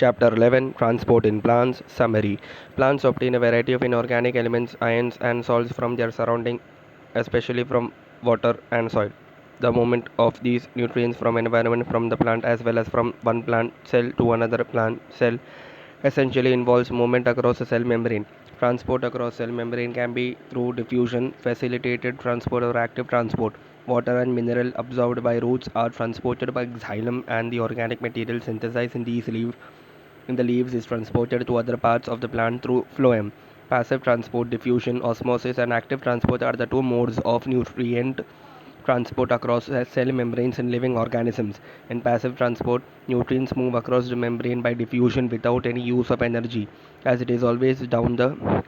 Chapter 11 Transport in Plants Summary. Plants obtain a variety of inorganic elements, ions, and salts from their surrounding, especially from water and soil. The movement of these nutrients from environment from the plant as well as from one plant cell to another plant cell essentially involves movement across a cell membrane. Transport across cell membrane can be through diffusion, facilitated transport, or active transport. Water and mineral absorbed by roots are transported by xylem, and the organic material synthesized in the leaves is transported to other parts of the plant through phloem. Passive transport, diffusion, osmosis, and active transport are the two modes of nutrient transport across cell membranes in living organisms. In passive transport, nutrients move across the membrane by diffusion without any use of energy, as it is always down the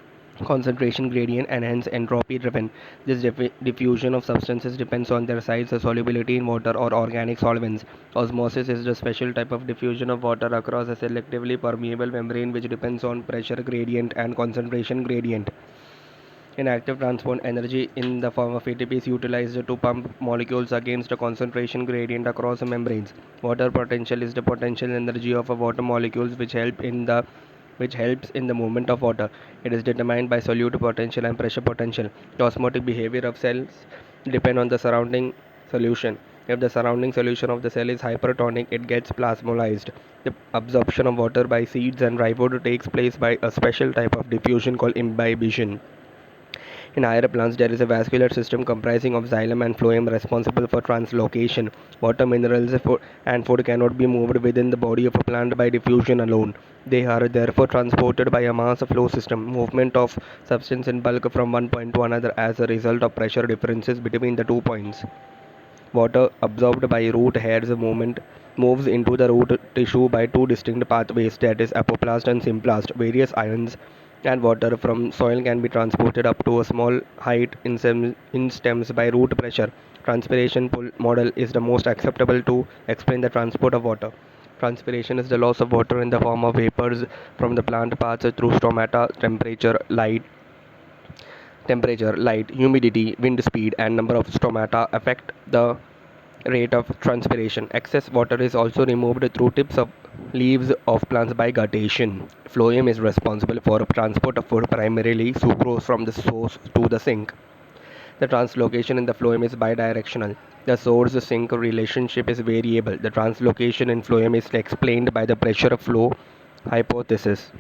concentration gradient and hence entropy driven. This diffusion of substances depends on their size, solubility in water or organic solvents. Osmosis is the special type of diffusion of water across a selectively permeable membrane which depends on pressure gradient and concentration gradient. In active transport, energy in the form of ATP is utilized to pump molecules against a concentration gradient across membranes. Water potential is the potential energy of a water molecules which helps in the movement of water. It is determined by solute potential and pressure potential. The osmotic behavior of cells depend on the surrounding solution. If the surrounding solution of the cell is hypertonic, it gets plasmolized. The absorption of water by seeds and rhizoid takes place by a special type of diffusion called imbibition. In higher plants, there is a vascular system comprising of xylem and phloem responsible for translocation. Water, minerals, and food cannot be moved within the body of a plant by diffusion alone. They are therefore transported by a mass flow system, movement of substance in bulk from one point to another as a result of pressure differences between the 2 points. Water absorbed by root hairs movement moves into the root tissue by two distinct pathways, that is apoplast and symplast. Various ions and water from soil can be transported up to a small height in stems by root pressure. Transpiration pull model is the most acceptable to explain the transport of water. Transpiration is the loss of water in the form of vapors from the plant parts through stomata. Temperature, light, humidity, wind speed, and number of stomata affect the rate of transpiration. Excess water is also removed through tips of leaves of plants by guttation. Phloem is responsible for transport of food, primarily sucrose from the source to the sink. The translocation in the phloem is bidirectional. The source-sink relationship is variable. The translocation in phloem is explained by the pressure flow hypothesis.